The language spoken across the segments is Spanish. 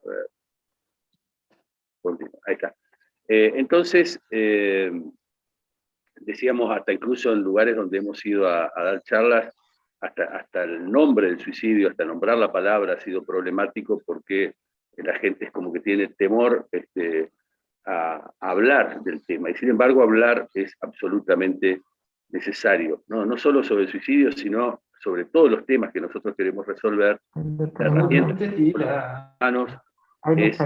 A ver, continúa, ahí está. Entonces, decíamos, hasta incluso en lugares donde hemos ido a dar charlas, hasta el nombre del suicidio, hasta nombrar la palabra ha sido problemático porque la gente es como que tiene temor a hablar del tema, y sin embargo hablar es absolutamente necesario, no solo sobre el suicidio, sino sobre todos los temas que nosotros queremos resolver. La herramienta de los humanos es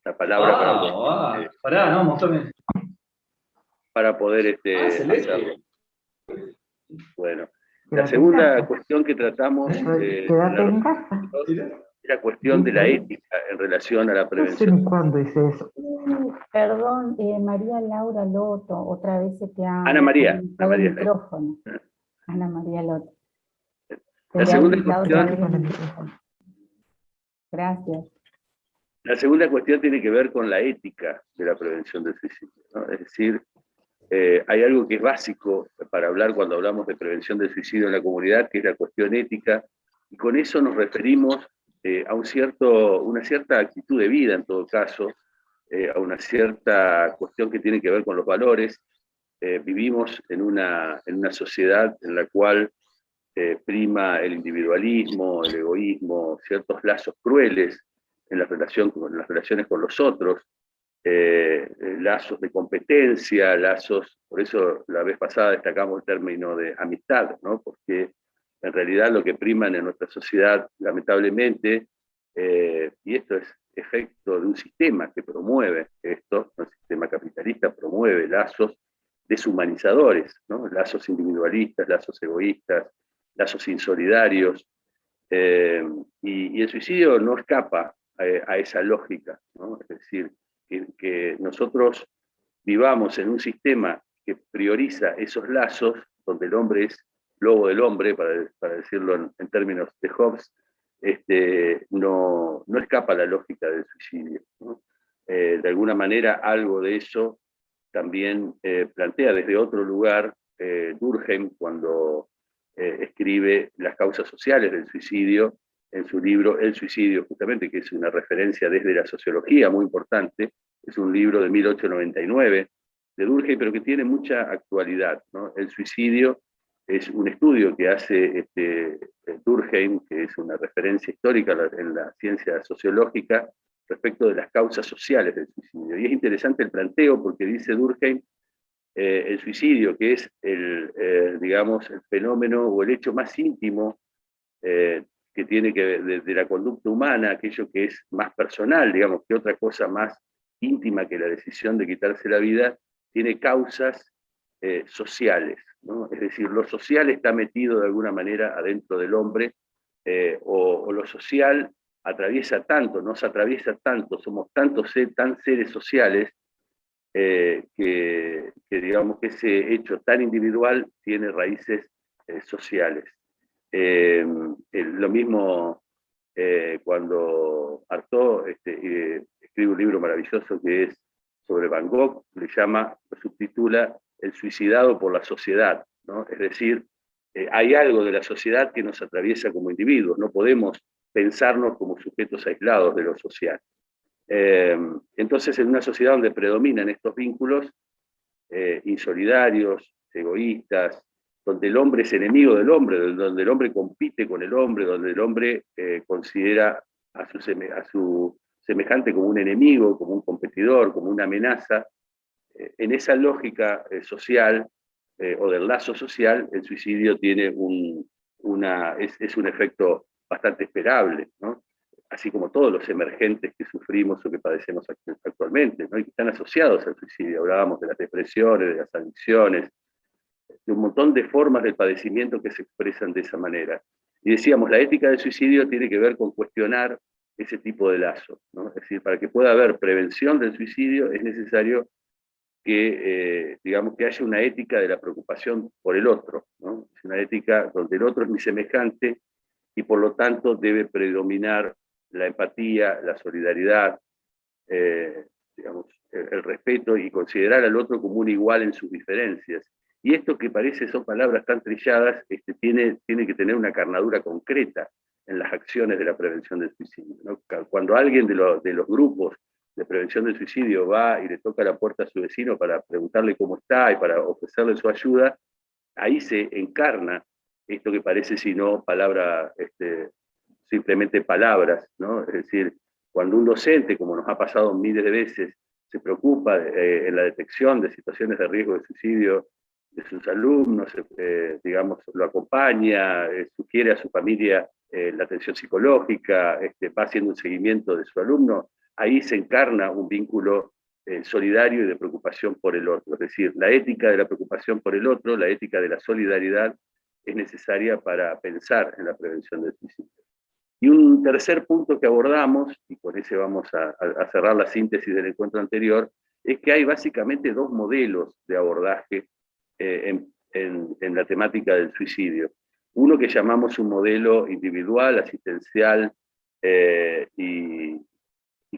la palabra pará, no, mostrame. Para poder hacerlo. Bueno, la segunda cuestión que tratamos es la cuestión de la ética en relación a la prevención. ¿Cuándo hice eso? Perdón, María Laura Loto, otra vez se te ha Ana María. habilitado el micrófono. Ana María Loto. La segunda cuestión, gracias. La segunda cuestión tiene que ver con la ética de la prevención del suicidio, ¿no? Es decir, hay algo que es básico para hablar cuando hablamos de prevención del suicidio en la comunidad, que es la cuestión ética, y con eso nos referimos a una cierta actitud de vida, en todo caso, a una cierta cuestión que tiene que ver con los valores. Vivimos en una sociedad en la cual prima el individualismo, el egoísmo, ciertos lazos crueles en las relaciones con los otros, lazos de competencia, por eso la vez pasada destacamos el término de amistad, ¿no? Porque en realidad lo que priman en nuestra sociedad, lamentablemente, y esto es efecto de un sistema que promueve esto, el sistema capitalista promueve lazos deshumanizadores, ¿no? Lazos individualistas, lazos egoístas, lazos insolidarios, y el suicidio no escapa a esa lógica, ¿no? Es decir, que nosotros vivamos en un sistema que prioriza esos lazos, donde el hombre es lobo del hombre, para decirlo en términos de Hobbes, no escapa a la lógica del suicidio, ¿no? De alguna manera algo de eso también plantea desde otro lugar Durkheim cuando escribe las causas sociales del suicidio, en su libro El suicidio, justamente, que es una referencia desde la sociología muy importante. Es un libro de 1899 de Durkheim, pero que tiene mucha actualidad, ¿no? El suicidio es un estudio que hace Durkheim, que es una referencia histórica en la ciencia sociológica, respecto de las causas sociales del suicidio. Y es interesante el planteo porque dice Durkheim, el suicidio, que es digamos, el fenómeno o el hecho más íntimo que tiene que ver de la conducta humana, aquello que es más personal, digamos, que otra cosa más íntima que la decisión de quitarse la vida, tiene causas sociales, ¿no? Es decir, lo social está metido de alguna manera adentro del hombre, o lo social nos atraviesa tanto, somos tan seres sociales, que digamos que ese hecho tan individual tiene raíces sociales. Lo mismo cuando Artaud escribe un libro maravilloso que es sobre Van Gogh, lo subtitula El suicidado por la sociedad, ¿no? Es decir, hay algo de la sociedad que nos atraviesa como individuos, no podemos pensarnos como sujetos aislados de lo social. Entonces, en una sociedad donde predominan estos vínculos insolidarios, egoístas, donde el hombre es enemigo del hombre, donde el hombre compite con el hombre, donde el hombre considera a su semejante como un enemigo, como un competidor, como una amenaza, en esa lógica social o del lazo social, el suicidio tiene es un efecto bastante esperable, ¿no? Así como todos los emergentes que sufrimos o que padecemos actualmente, ¿no? Y que están asociados al suicidio. Hablábamos de las depresiones, de las adicciones, de un montón de formas del padecimiento que se expresan de esa manera. Y decíamos, la ética del suicidio tiene que ver con cuestionar ese tipo de lazo, ¿no? Es decir, para que pueda haber prevención del suicidio es necesario que, digamos, que haya una ética de la preocupación por el otro, ¿no? Es una ética donde el otro es mi semejante y por lo tanto debe predominar la empatía, la solidaridad, digamos, el respeto y considerar al otro como un igual en sus diferencias. Y esto que parece son palabras tan trilladas, tiene que tener una carnadura concreta. en las acciones de la prevención del suicidio, ¿no? Cuando alguien de los grupos de prevención del suicidio va y le toca la puerta a su vecino para preguntarle cómo está y para ofrecerle su ayuda, ahí se encarna esto que parece, si no, simplemente palabras, ¿no? Es decir, cuando un docente, como nos ha pasado miles de veces, se preocupa en la detección de situaciones de riesgo de suicidio de sus alumnos, digamos, lo acompaña, sugiere a su familia la atención psicológica, va haciendo un seguimiento de su alumno, ahí se encarna un vínculo solidario y de preocupación por el otro. Es decir, la ética de la preocupación por el otro, la ética de la solidaridad, es necesaria para pensar en la prevención del suicidio. Y un tercer punto que abordamos, y con ese vamos a cerrar la síntesis del encuentro anterior, es que hay básicamente dos modelos de abordaje en la temática del suicidio. Uno que llamamos un modelo individual, asistencial y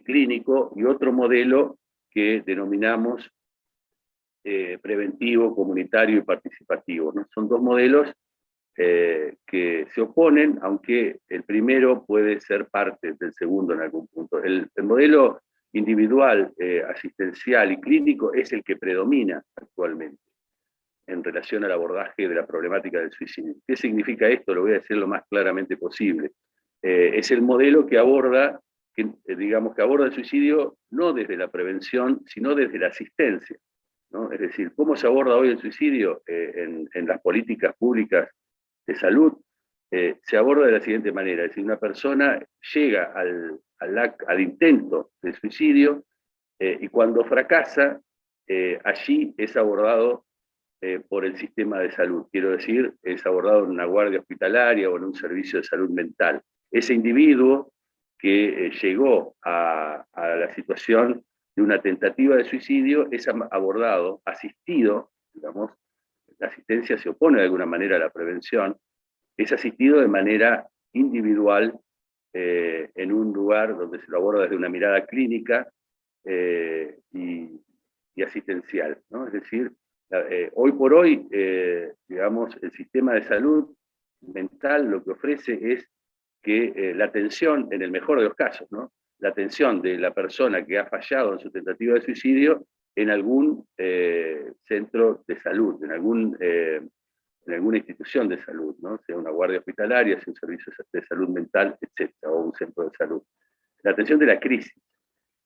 clínico, y otro modelo que denominamos preventivo, comunitario y participativo, ¿no? Son dos modelos que se oponen, aunque el primero puede ser parte del segundo en algún punto. El modelo individual, asistencial y clínico es el que predomina actualmente en relación al abordaje de la problemática del suicidio. ¿Qué significa esto? Lo voy a decir lo más claramente posible. Es el modelo que aborda, digamos, que aborda el suicidio no desde la prevención, sino desde la asistencia, ¿no? Es decir, ¿cómo se aborda hoy el suicidio en las políticas públicas de salud? Se aborda de la siguiente manera: es decir, una persona llega al intento de suicidio y cuando fracasa, allí es abordado por el sistema de salud. Quiero decir, es abordado en una guardia hospitalaria o en un servicio de salud mental. Ese individuo que llegó a la situación de una tentativa de suicidio es abordado, asistido, digamos, la asistencia se opone de alguna manera a la prevención, es asistido de manera individual en un lugar donde se lo aborda desde una mirada clínica y asistencial, ¿no? Es decir, hoy por hoy, digamos, el sistema de salud mental lo que ofrece es que la atención, en el mejor de los casos, ¿no? La atención de la persona que ha fallado en su tentativa de suicidio en algún centro de salud, en alguna institución de salud, ¿no? Sea una guardia hospitalaria, sea un servicio de salud mental, etc., o un centro de salud. La atención de la crisis.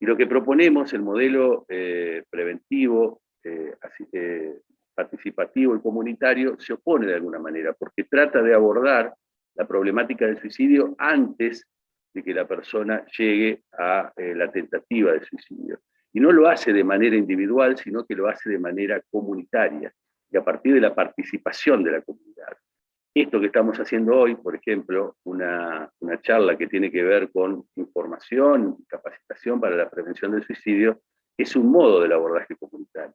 Y lo que proponemos, el modelo preventivo, participativo y comunitario, se opone de alguna manera, porque trata de abordar la problemática del suicidio antes de que la persona llegue a la tentativa de suicidio. Y no lo hace de manera individual, sino que lo hace de manera comunitaria, y a partir de la participación de la comunidad. Esto que estamos haciendo hoy, por ejemplo, una charla que tiene que ver con información, capacitación para la prevención del suicidio, es un modo del abordaje comunitario,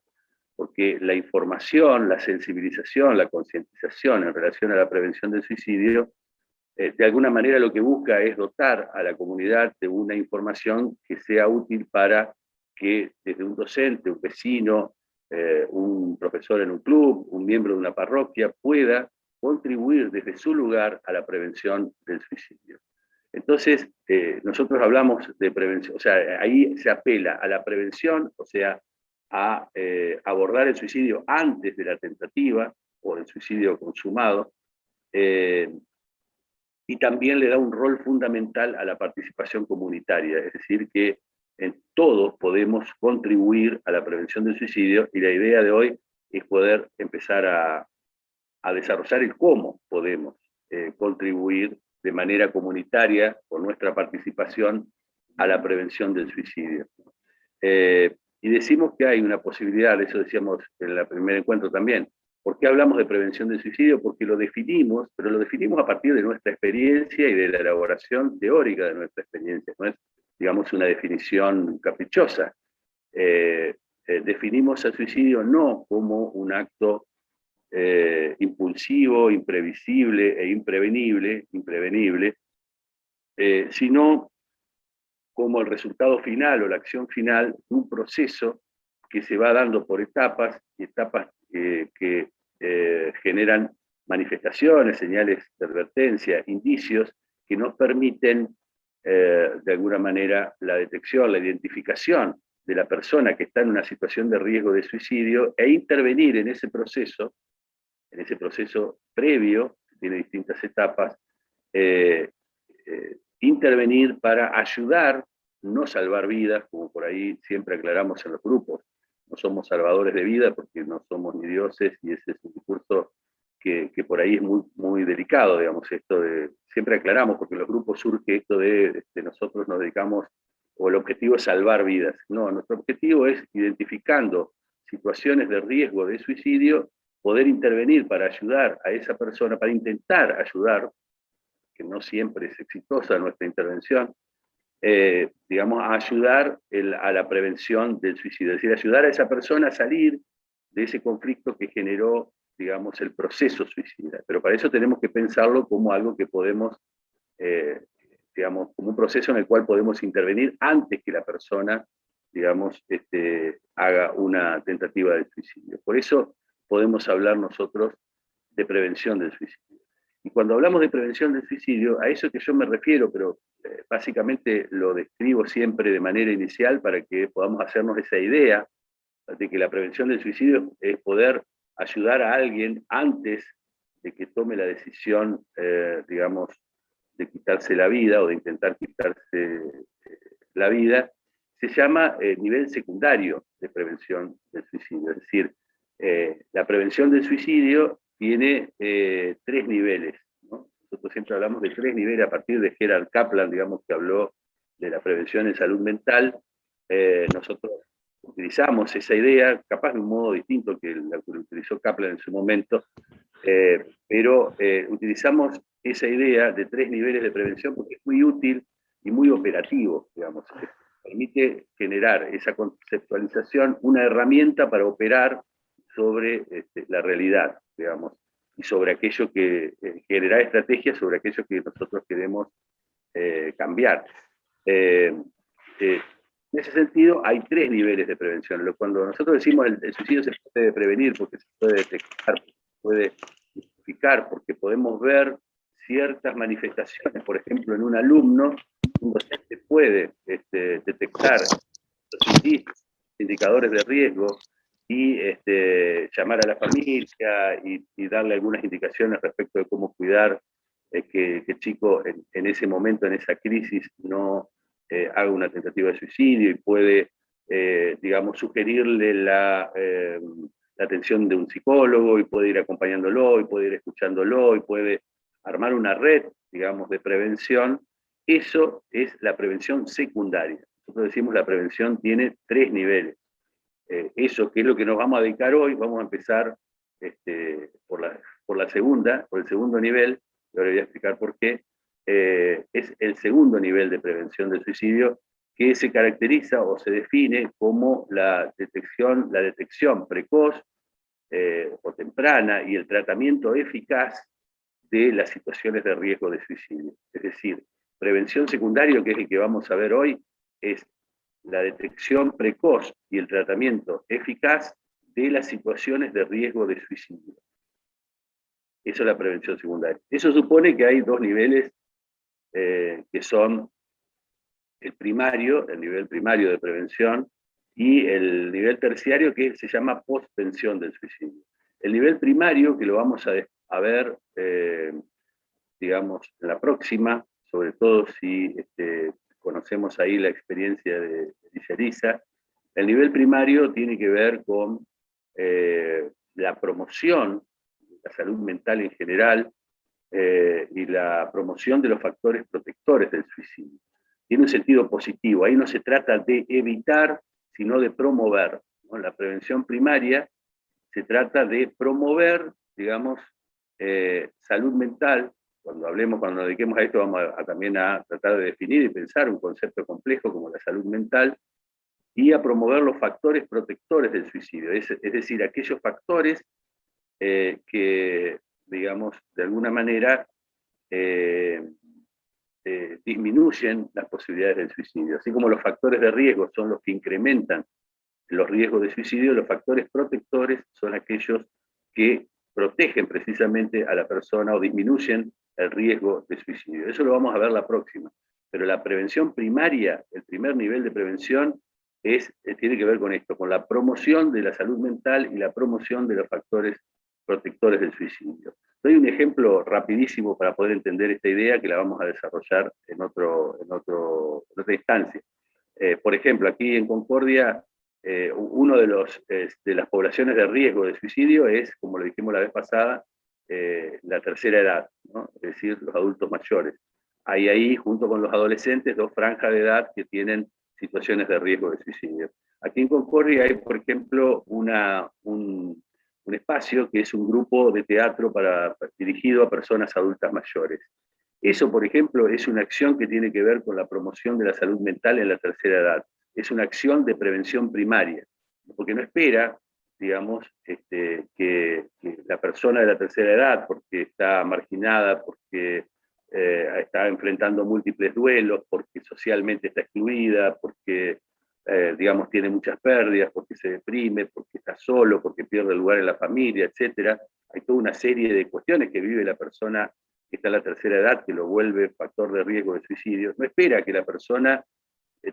porque la información, la sensibilización, la concientización en relación a la prevención del suicidio, de alguna manera lo que busca es dotar a la comunidad de una información que sea útil para que desde un docente, un vecino, un profesor en un club, un miembro de una parroquia, pueda contribuir desde su lugar a la prevención del suicidio. Entonces, nosotros hablamos de prevención, o sea, ahí se apela a la prevención, o sea, a abordar el suicidio antes de la tentativa, o el suicidio consumado, y también le da un rol fundamental a la participación comunitaria, es decir, que todos podemos contribuir a la prevención del suicidio, y la idea de hoy es poder empezar a desarrollar el cómo podemos contribuir de manera comunitaria, con nuestra participación, a la prevención del suicidio. Y decimos que hay una posibilidad, eso decíamos en el primer encuentro también. ¿Por qué hablamos de prevención del suicidio? Porque lo definimos, pero lo definimos a partir de nuestra experiencia y de la elaboración teórica de nuestra experiencia. No es, digamos, una definición caprichosa. Definimos el suicidio no como un acto impulsivo, imprevisible e imprevenible, sino como el resultado final o la acción final de un proceso que se va dando por etapas, y etapas que generan manifestaciones, señales de advertencia, indicios que nos permiten, de alguna manera, la detección, la identificación de la persona que está en una situación de riesgo de suicidio, e intervenir en ese proceso previo, que tiene distintas etapas, intervenir para ayudar, no salvar vidas, como por ahí siempre aclaramos en los grupos. No somos salvadores de vida porque no somos ni dioses, y ese es un discurso que por ahí es muy, muy delicado, digamos, esto de, siempre aclaramos, porque en los grupos surge esto de nosotros nos dedicamos, o el objetivo es salvar vidas. No, nuestro objetivo es, identificando situaciones de riesgo de suicidio, poder intervenir para ayudar a esa persona, para intentar ayudar, que no siempre es exitosa nuestra intervención, digamos, a ayudar a la prevención del suicidio, es decir, ayudar a esa persona a salir de ese conflicto que generó, digamos, el proceso suicida. Pero para eso tenemos que pensarlo como algo que podemos, digamos, como un proceso en el cual podemos intervenir antes que la persona, digamos, haga una tentativa de suicidio. Por eso podemos hablar nosotros de prevención del suicidio. Y cuando hablamos de prevención del suicidio, a eso que yo me refiero, pero básicamente lo describo siempre de manera inicial para que podamos hacernos esa idea de que la prevención del suicidio es poder ayudar a alguien antes de que tome la decisión, digamos, de quitarse la vida o de intentar quitarse la vida. Se llama nivel secundario de prevención del suicidio. Es decir, la prevención del suicidio tiene 3 niveles, ¿no? Nosotros siempre hablamos de 3 niveles a partir de Gerard Kaplan, digamos, que habló de la prevención en salud mental. Nosotros utilizamos esa idea, capaz de un modo distinto que la que utilizó Kaplan en su momento, pero utilizamos esa idea de 3 niveles de prevención porque es muy útil y muy operativo, digamos. Permite generar esa conceptualización, una herramienta para operar sobre la realidad, digamos, y sobre aquello que generar estrategias sobre aquello que nosotros queremos cambiar. En ese sentido, hay 3 niveles de prevención. Cuando nosotros decimos el suicidio se puede prevenir, porque se puede detectar, se puede identificar, porque podemos ver ciertas manifestaciones. Por ejemplo, en un alumno, un docente puede detectar los indicadores de riesgo y llamar a la familia y darle algunas indicaciones respecto de cómo cuidar que el chico en ese momento, en esa crisis, no haga una tentativa de suicidio, y puede, digamos, sugerirle la atención de un psicólogo, y puede ir acompañándolo, y puede ir escuchándolo, y puede armar una red, digamos, de prevención. Eso es la prevención secundaria. Nosotros decimos la prevención tiene 3 niveles. Eso que es lo que nos vamos a dedicar hoy, vamos a empezar por el segundo nivel, y ahora voy a explicar por qué. Es el segundo nivel de prevención del suicidio, que se caracteriza o se define como la detección precoz o temprana y el tratamiento eficaz de las situaciones de riesgo de suicidio. Es decir, prevención secundaria, que es el que vamos a ver hoy, es la detección precoz y el tratamiento eficaz de las situaciones de riesgo de suicidio. Eso es la prevención secundaria. Eso supone que hay 2 niveles que son el primario, el nivel primario de prevención, y el nivel terciario, que se llama postvención del suicidio. El nivel primario, que lo vamos a ver, digamos, en la próxima, sobre todo si conocemos ahí la experiencia de Elisa. El nivel primario tiene que ver con la promoción de la salud mental en general y la promoción de los factores protectores del suicidio. Tiene un sentido positivo. Ahí no se trata de evitar, sino de promover, ¿no? La prevención primaria se trata de promover, digamos, salud mental. Cuando nos dediquemos a esto, vamos también a tratar de definir y pensar un concepto complejo como la salud mental, y a promover los factores protectores del suicidio, es decir, aquellos factores que, digamos, de alguna manera disminuyen las posibilidades del suicidio. Así como los factores de riesgo son los que incrementan los riesgos de suicidio, los factores protectores son aquellos que protegen precisamente a la persona o disminuyen el riesgo de suicidio. Eso lo vamos a ver la próxima. Pero la prevención primaria, el primer nivel de prevención, tiene que ver con esto, con la promoción de la salud mental y la promoción de los factores protectores del suicidio. Doy un ejemplo rapidísimo para poder entender esta idea que la vamos a desarrollar en otra instancia. Por ejemplo, aquí en Concordia, uno de las poblaciones de riesgo de suicidio es, como lo dijimos la vez pasada, la tercera edad, ¿no? Es decir, los adultos mayores. Hay ahí, junto con los adolescentes, dos franjas de edad que tienen situaciones de riesgo de suicidio. Aquí en Concordia hay, por ejemplo, un espacio que es un grupo de teatro dirigido a personas adultas mayores. Eso, por ejemplo, es una acción que tiene que ver con la promoción de la salud mental en la tercera edad. Es una acción de prevención primaria, porque no espera, digamos, que la persona de la tercera edad, porque está marginada, porque está enfrentando múltiples duelos, porque socialmente está excluida, porque, digamos, tiene muchas pérdidas, porque se deprime, porque está solo, porque pierde el lugar en la familia, etc. Hay toda una serie de cuestiones que vive la persona que está en la tercera edad, que lo vuelve factor de riesgo de suicidio. No espera que la persona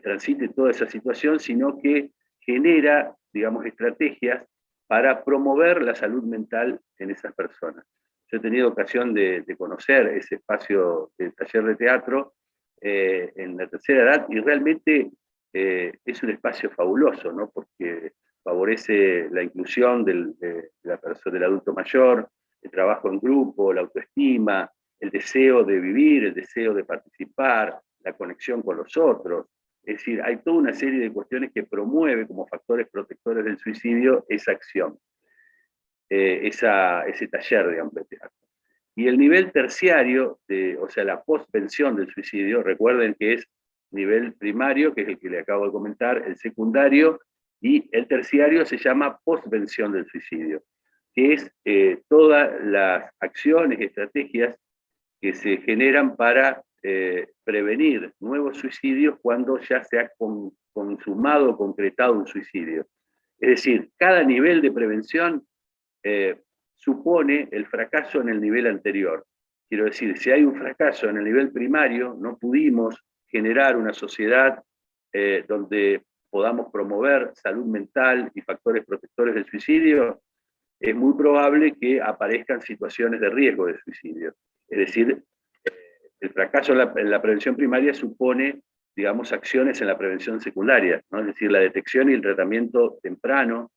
transite toda esa situación, sino que genera, digamos, estrategias para promover la salud mental en esas personas. Yo he tenido ocasión de conocer ese espacio de taller de teatro en la tercera edad, y realmente es un espacio fabuloso, ¿no? Porque favorece la inclusión del adulto mayor, el trabajo en grupo, la autoestima, el deseo de vivir, el deseo de participar, la conexión con los otros. Es decir, hay toda una serie de cuestiones que promueve como factores protectores del suicidio esa acción, ese taller, digamos, de teatro. Y el nivel terciario, o sea, la postvención del suicidio, recuerden que es nivel primario, que es el que le acabo de comentar, el secundario, y el terciario se llama postvención del suicidio, que es todas las acciones y estrategias que se generan para prevenir nuevos suicidios cuando ya se ha consumado o concretado un suicidio. Es decir, cada nivel de prevención supone el fracaso en el nivel anterior. Quiero decir, si hay un fracaso en el nivel primario, no pudimos generar una sociedad donde podamos promover salud mental y factores protectores del suicidio, es muy probable que aparezcan situaciones de riesgo de suicidio. Es decir, el fracaso en la prevención primaria supone, digamos, acciones en la prevención secundaria, ¿no? Es decir, la detección y el tratamiento temprano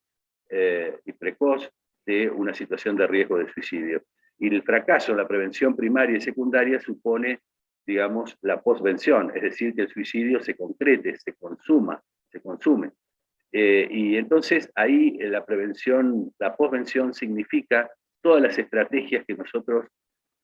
y precoz de una situación de riesgo de suicidio. Y el fracaso en la prevención primaria y secundaria supone, digamos, la posvención, es decir, que el suicidio se concrete, se consume. Y entonces ahí la posvención significa todas las estrategias que nosotros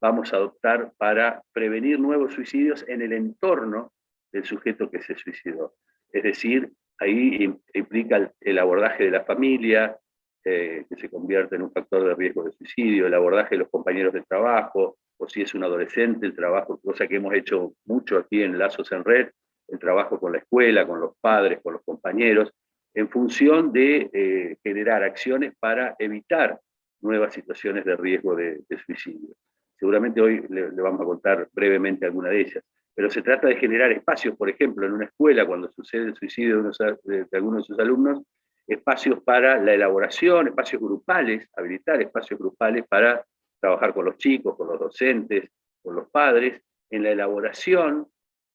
vamos a adoptar para prevenir nuevos suicidios en el entorno del sujeto que se suicidó. Es decir, ahí implica el abordaje de la familia, que se convierte en un factor de riesgo de suicidio, el abordaje de los compañeros de trabajo, o si es un adolescente, el trabajo, cosa que hemos hecho mucho aquí en Lazos en Red, el trabajo con la escuela, con los padres, con los compañeros, en función de generar acciones para evitar nuevas situaciones de riesgo de suicidio. Seguramente hoy le vamos a contar brevemente alguna de ellas, pero se trata de generar espacios, por ejemplo, en una escuela, cuando sucede el suicidio de alguno de sus alumnos, espacios para la elaboración, espacios grupales, habilitar espacios grupales para trabajar con los chicos, con los docentes, con los padres, en la elaboración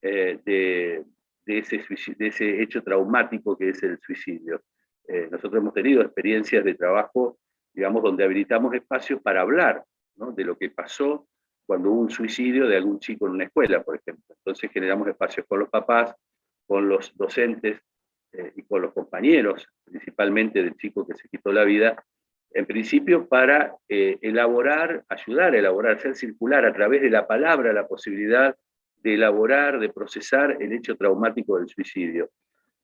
de ese hecho traumático que es el suicidio. Nosotros hemos tenido experiencias de trabajo, digamos, donde habilitamos espacios para hablar, ¿no?, de lo que pasó cuando hubo un suicidio de algún chico en una escuela, por ejemplo. Entonces generamos espacios con los papás, con los docentes y con los compañeros, principalmente del chico que se quitó la vida, en principio para elaborar, ayudar a elaborar, hacer circular a través de la palabra la posibilidad de elaborar, de procesar el hecho traumático del suicidio.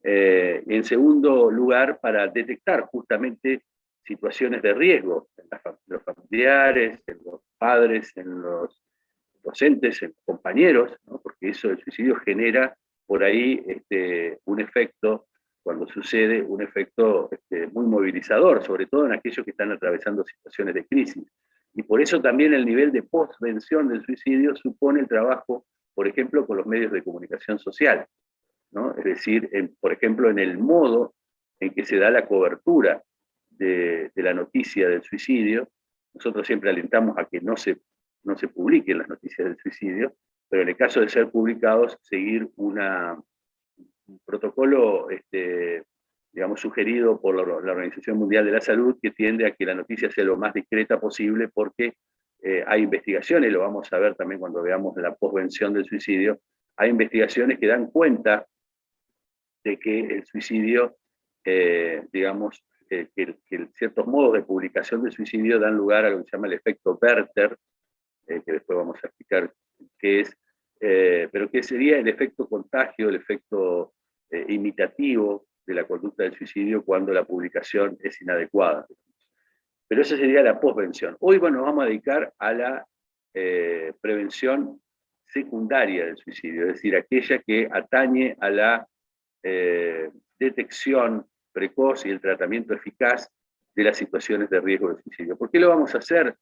En segundo lugar, para detectar justamente situaciones de riesgo en los familiares, en los padres, en los docentes, en los compañeros, ¿no? Porque eso, el suicidio genera por ahí un efecto, cuando sucede, un efecto muy movilizador, sobre todo en aquellos que están atravesando situaciones de crisis. Y por eso también el nivel de postvención del suicidio supone el trabajo, por ejemplo, con los medios de comunicación social, ¿no? Es decir, por ejemplo, en el modo en que se da la cobertura de la noticia del suicidio. Nosotros siempre alentamos a que no se publiquen las noticias del suicidio, pero en el caso de ser publicados, seguir un protocolo digamos, sugerido por la Organización Mundial de la Salud, que tiende a que la noticia sea lo más discreta posible, porque hay investigaciones, lo vamos a ver también cuando veamos la posvención del suicidio, hay investigaciones que dan cuenta de que el suicidio, digamos, que ciertos modos de publicación del suicidio dan lugar a lo que se llama el efecto Werther, que después vamos a explicar qué es, pero que sería el efecto contagio, el efecto imitativo de la conducta del suicidio cuando la publicación es inadecuada. Pero esa sería la posvención. Hoy, bueno, vamos a dedicar a la prevención secundaria del suicidio, es decir, aquella que atañe a la detección precoz y el tratamiento eficaz de las situaciones de riesgo de suicidio. ¿Por qué lo vamos a hacer?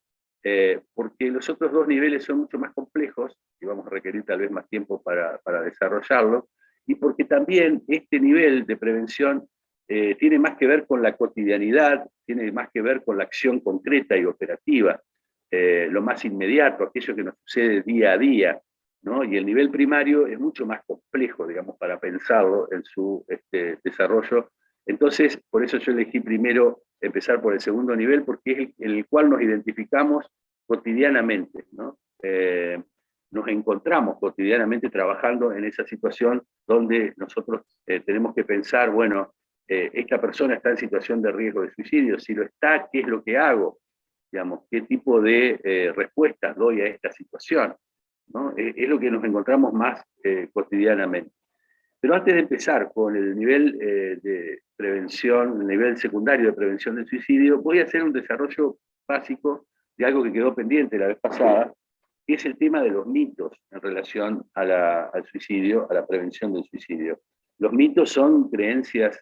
Porque los otros dos niveles son mucho más complejos y vamos a requerir tal vez más tiempo para desarrollarlo, y porque también este nivel de prevención tiene más que ver con la cotidianidad, tiene más que ver con la acción concreta y operativa, lo más inmediato, aquello que nos sucede día a día, ¿no? Y el nivel primario es mucho más complejo, digamos, para pensarlo en su desarrollo. Entonces, por eso yo elegí primero empezar por el segundo nivel, porque es el cual nos identificamos cotidianamente, ¿no? Nos encontramos cotidianamente trabajando en esa situación donde nosotros tenemos que pensar, bueno, esta persona está en situación de riesgo de suicidio, si lo está, ¿qué es lo que hago? Digamos, ¿qué tipo de respuestas doy a esta situación? ¿No? Es lo que nos encontramos más cotidianamente. Pero antes de empezar con el nivel de prevención, el nivel secundario de prevención del suicidio, voy a hacer un desarrollo básico de algo que quedó pendiente la vez pasada, que es el tema de los mitos en relación al suicidio, a la prevención del suicidio. Los mitos son creencias